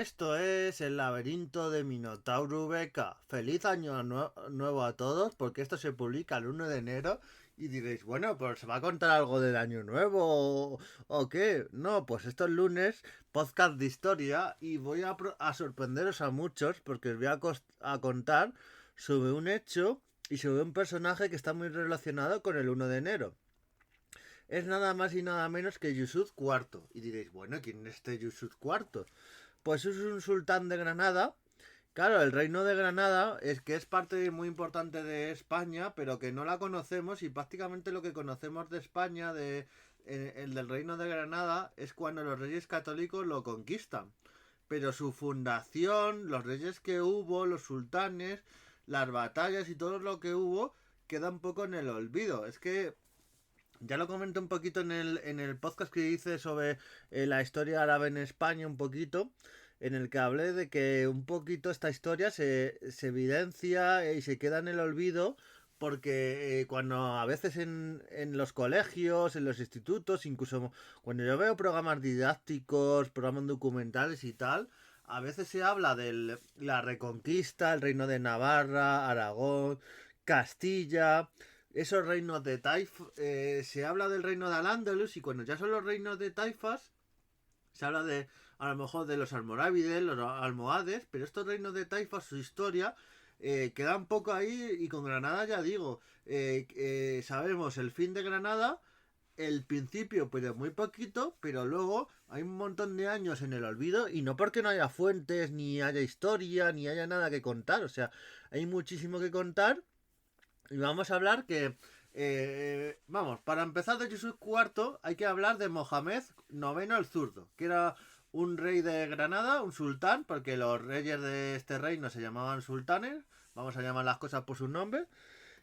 Esto es el laberinto de Minotauro VK. Feliz año nuevo a todos, porque esto se publica el 1 de enero y diréis, bueno, pues ¿se va a contar algo del año nuevo o qué? No, pues esto es lunes, podcast de historia y voy a sorprenderos a muchos porque os voy a contar sobre un hecho y sobre un personaje que está muy relacionado con el 1 de enero. Es nada más y nada menos que Yusuf IV. Y diréis, bueno, ¿quién es este Yusuf IV? Pues es un sultán de Granada. Claro, el reino de Granada es que es parte muy importante de España, pero que no la conocemos y prácticamente lo que conocemos de España, el del reino de Granada, es cuando los reyes católicos lo conquistan. Pero su fundación, los reyes que hubo, los sultanes, las batallas y todo lo que hubo, queda un poco en el olvido. Es que ya lo comenté un poquito en el podcast que hice sobre la historia árabe en España, un poquito, en el que hablé de que un poquito esta historia se evidencia y se queda en el olvido porque cuando a veces en los colegios, en los institutos, incluso cuando yo veo programas didácticos, programas documentales y tal, a veces se habla de la Reconquista, el reino de Navarra, Aragón, Castilla, esos reinos de se habla del reino de Al-Ándalus y cuando ya son los reinos de Taifas, se habla de a lo mejor de los almorávides, los almohades, pero estos reinos de Taifas, su historia, queda un poco ahí y con Granada ya digo, sabemos el fin de Granada, el principio pero muy poquito, pero luego hay un montón de años en el olvido y no porque no haya fuentes, ni haya historia, ni haya nada que contar, o sea, hay muchísimo que contar y vamos a hablar que, vamos, para empezar de Yusuf IV hay que hablar de Mohamed IX el Zurdo, que era un rey de Granada, un sultán, porque los reyes de este reino se llamaban sultanes, vamos a llamar las cosas por su nombre,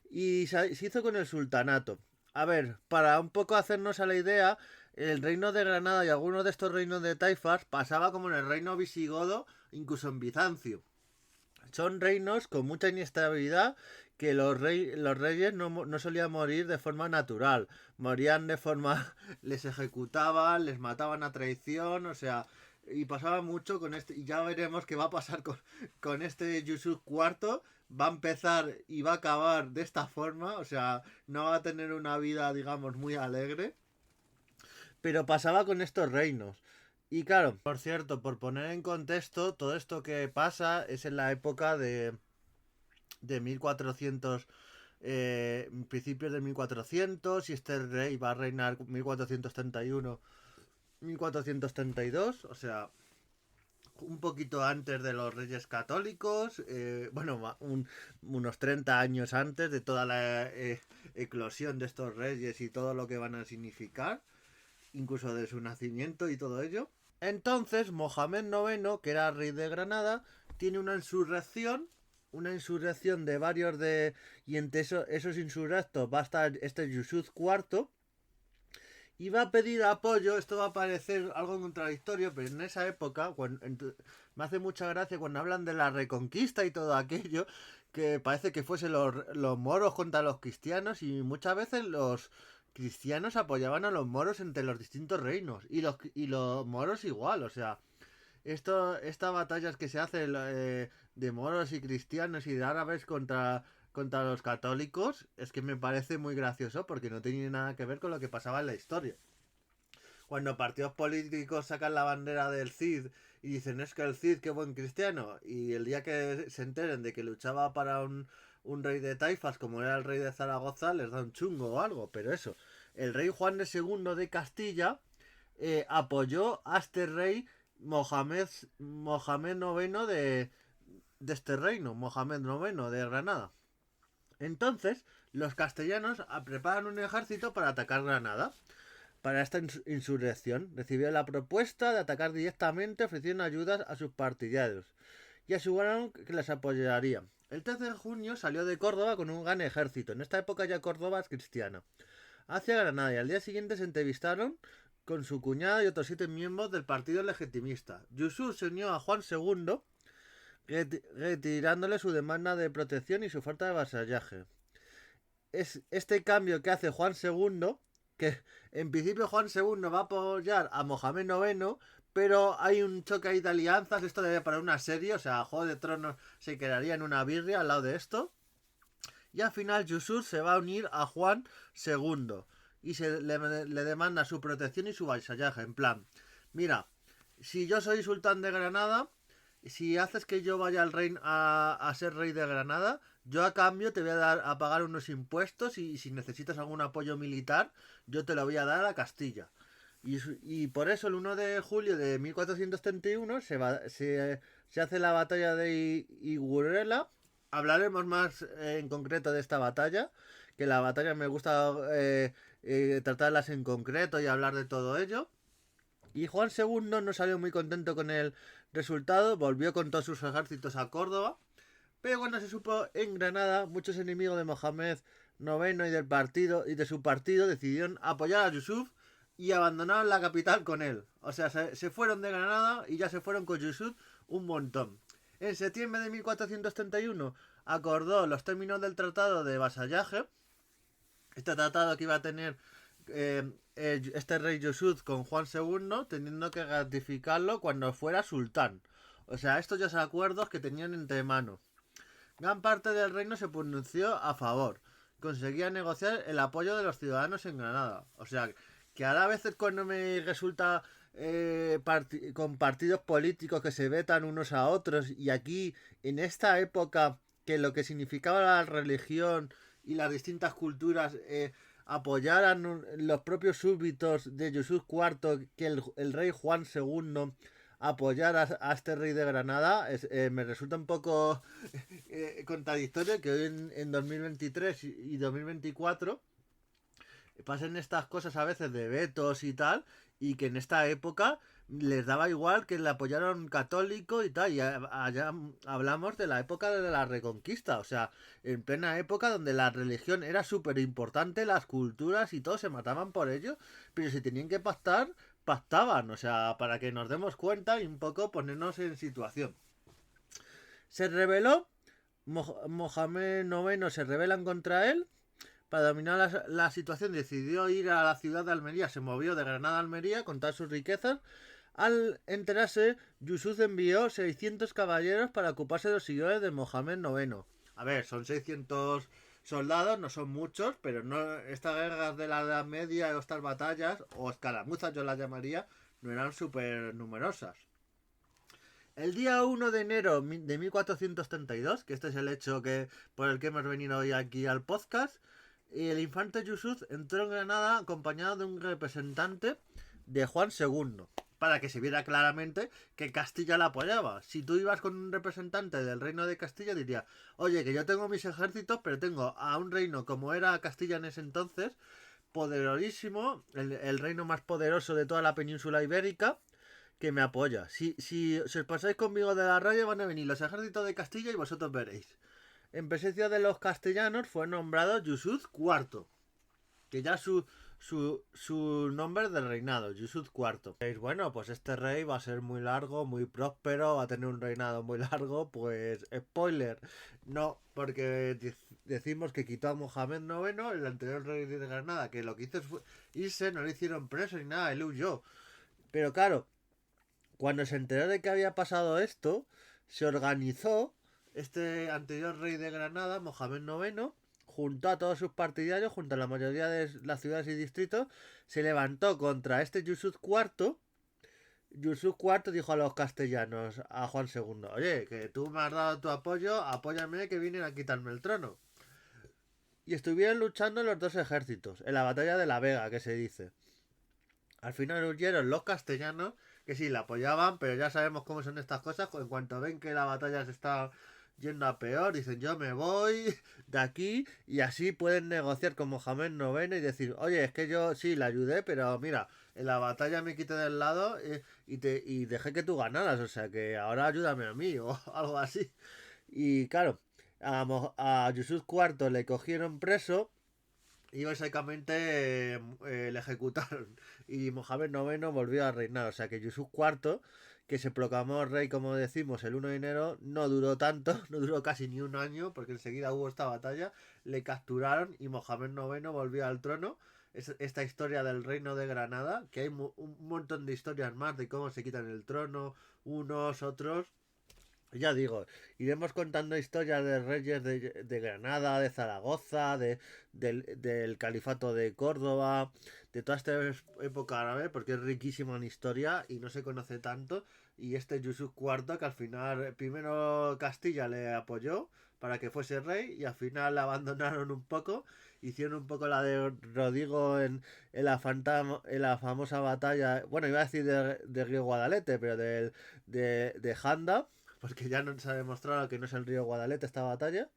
y se hizo con el sultanato. A ver, para un poco hacernos a la idea, el reino de Granada y algunos de estos reinos de taifas pasaba como en el reino visigodo, incluso en Bizancio. Son reinos con mucha inestabilidad que los reyes no solían morir de forma natural. Morían de forma... les ejecutaban, les mataban a traición, o sea... Y pasaba mucho con este... Y ya veremos qué va a pasar con este Yusuf IV. Va a empezar y va a acabar de esta forma. O sea, no va a tener una vida, digamos, muy alegre. Pero pasaba con estos reinos. Y claro, por cierto, por poner en contexto, todo esto que pasa es en la época de 1400, principios de 1400, y este rey va a reinar 1431, 1432, o sea, un poquito antes de los reyes católicos, bueno, unos 30 años antes de toda la eclosión de estos reyes y todo lo que van a significar, incluso de su nacimiento y todo ello. Entonces, Mohamed IX, que era rey de Granada, tiene una insurrección de varios de... Y entre esos insurrectos va a estar este Yusuf IV, y va a pedir apoyo. Esto va a parecer algo contradictorio, pero en esa época, me hace mucha gracia cuando hablan de la reconquista y todo aquello, que parece que fuesen los moros contra los cristianos, y muchas veces los cristianos apoyaban a los moros entre los distintos reinos, y los moros igual, o sea, estas batallas que se hacen de moros y cristianos y de árabes contra los católicos, es que me parece muy gracioso porque no tiene nada que ver con lo que pasaba en la historia. Cuando partidos políticos sacan la bandera del Cid y dicen es que el Cid qué buen cristiano, y el día que se enteren de que luchaba para un rey de taifas como era el rey de Zaragoza, les da un chungo o algo, pero eso, el rey Juan II de Castilla apoyó a este rey Mohamed IX de este reino, Mohamed IX de Granada. Entonces, los castellanos preparan un ejército para atacar Granada. Para esta insurrección, recibió la propuesta de atacar directamente, ofreciendo ayudas a sus partidarios y aseguraron que les apoyaría. El 13 de junio salió de Córdoba con un gran ejército. En esta época ya Córdoba es cristiana. Hacia Granada, y al día siguiente se entrevistaron con su cuñada y otros 7 miembros del partido legitimista. Yusuf se unió a Juan II, retirándole su demanda de protección y su falta de vasallaje. Es este cambio que hace Juan II, que en principio Juan II va a apoyar a Mohamed IX, pero hay un choque ahí de alianzas, esto debe para una serie, o sea, Juego de Tronos se quedaría en una birria al lado de esto. Y al final Yusuf se va a unir a Juan II y le demanda su protección y su vasallaje, en plan, mira, si yo soy sultán de Granada, si haces que yo vaya al reino a ser rey de Granada, yo a cambio te voy a dar a pagar unos impuestos y si necesitas algún apoyo militar, yo te lo voy a dar a Castilla. Y por eso el 1 de julio de 1431 se hace la batalla de Igurela. Hablaremos más en concreto de esta batalla, que la batalla me gusta tratarlas en concreto y hablar de todo ello. Y Juan II no salió muy contento con el resultado, volvió con todos sus ejércitos a Córdoba, pero cuando se supo en Granada, muchos enemigos de Mohamed IX y de su partido decidieron apoyar a Yusuf y abandonaron la capital con él. O sea, se fueron de Granada y ya se fueron con Yusuf un montón. En septiembre de 1431 acordó los términos del tratado de vasallaje. Este tratado que iba a tener este rey Yusuf con Juan II, teniendo que ratificarlo cuando fuera sultán. O sea, estos ya son acuerdos que tenían entre manos. Gran parte del reino se pronunció a favor. Conseguía negociar el apoyo de los ciudadanos en Granada. O sea, que ahora a veces cuando me resulta con partidos políticos que se vetan unos a otros y aquí en esta época que lo que significaba la religión y las distintas culturas apoyaran los propios súbditos de Yusuf IV que el rey Juan II apoyar a este rey de Granada me resulta un poco contradictorio que hoy en 2023 y 2024 pasen estas cosas a veces de vetos y tal, y que en esta época les daba igual que le apoyaron católico y tal, y allá hablamos de la época de la Reconquista, o sea, en plena época donde la religión era súper importante, las culturas y todo se mataban por ello, pero si tenían que pactar, pactaban, o sea, para que nos demos cuenta y un poco ponernos en situación. Se rebeló, Mohamed IX se rebelan contra él. Para dominar la situación decidió ir a la ciudad de Almería, se movió de Granada a Almería con todas sus riquezas. Al enterarse, Yusuf envió 600 caballeros para ocuparse de los seguidores de Mohamed IX. A ver, son 600 soldados, no son muchos, pero no estas guerras de la Edad Media o estas batallas, o escaramuzas yo las llamaría, no eran súper numerosas. El día 1 de enero de 1432, que este es el hecho por el que hemos venido hoy aquí al podcast, el infante Yusuf entró en Granada acompañado de un representante de Juan II, para que se viera claramente que Castilla la apoyaba. Si tú ibas con un representante del reino de Castilla, diría, oye, que yo tengo mis ejércitos, pero tengo a un reino como era Castilla en ese entonces, poderosísimo, el reino más poderoso de toda la península ibérica, que me apoya. Si os pasáis conmigo de la raya, van a venir los ejércitos de Castilla y vosotros veréis. En presencia de los castellanos fue nombrado Yusuf IV, que ya su nombre del reinado, Yusuf IV. Y bueno, pues este rey va a ser muy largo, muy próspero, va a tener un reinado muy largo, pues spoiler, no, porque decimos que quitó a Mohamed IX, el anterior rey de Granada, que lo que hizo fue irse, no le hicieron preso ni nada, él huyó. Pero claro, cuando se enteró de que había pasado esto, se organizó este anterior rey de Granada, Mohamed IX, junto a todos sus partidarios, junto a la mayoría de las ciudades y distritos, se levantó contra este Yusuf IV. Yusuf IV dijo a los castellanos, a Juan II, oye, que tú me has dado tu apoyo, apóyame que vienen a quitarme el trono. Y estuvieron luchando los dos ejércitos, en la batalla de la Vega, que se dice. Al final huyeron los castellanos, que sí, la apoyaban, pero ya sabemos cómo son estas cosas, en cuanto ven que la batalla se está yendo a peor, dicen yo me voy de aquí y así pueden negociar con Mohamed IX y decir, oye, es que yo sí la ayudé, pero mira, en la batalla me quité del lado y dejé que tú ganaras, o sea que ahora ayúdame a mí o algo así. Y claro, a Yusuf IV le cogieron preso y básicamente le ejecutaron y Mohamed IX volvió a reinar, o sea que Yusuf IV, que se proclamó rey como decimos el 1 de enero, no duró tanto, no duró casi ni un año porque enseguida hubo esta batalla, le capturaron y Mohamed IX volvió al trono esta historia del reino de Granada, que hay un montón de historias más de cómo se quitan el trono, unos, otros. Ya digo, iremos contando historias de reyes de Granada, de Zaragoza, del califato de Córdoba, de toda esta época árabe, porque es riquísimo en historia y no se conoce tanto. Y este Yusuf IV, que al final, primero Castilla le apoyó para que fuese rey y al final la abandonaron un poco, hicieron un poco la de Rodrigo en la famosa batalla, bueno, iba a decir de Río Guadalete, pero de Janda, porque ya no se ha demostrado que no es el río Guadalete esta batalla.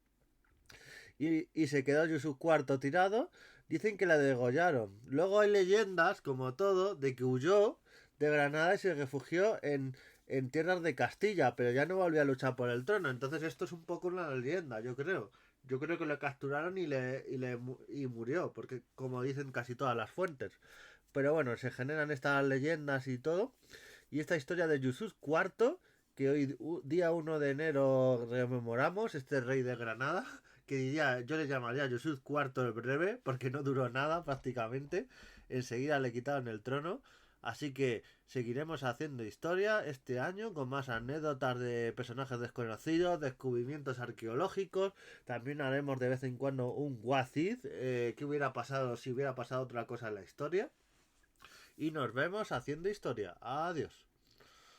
Y se quedó Yusuf IV tirado. Dicen que la degollaron. Luego hay leyendas, como todo, de que huyó de Granada y se refugió en tierras de Castilla, pero ya no volvió a luchar por el trono. Entonces esto es un poco una leyenda, yo creo. Yo creo que lo capturaron y murió, porque como dicen casi todas las fuentes. Pero bueno, se generan estas leyendas y todo. Y esta historia de Yusuf IV, que hoy día 1 de enero rememoramos, este rey de Granada, que diría, yo le llamaría Yusuf IV el breve, porque no duró nada prácticamente, enseguida le quitaron el trono, así que seguiremos haciendo historia este año con más anécdotas de personajes desconocidos, descubrimientos arqueológicos, también haremos de vez en cuando un What If, qué hubiera pasado si hubiera pasado otra cosa en la historia, y nos vemos haciendo historia. Adiós.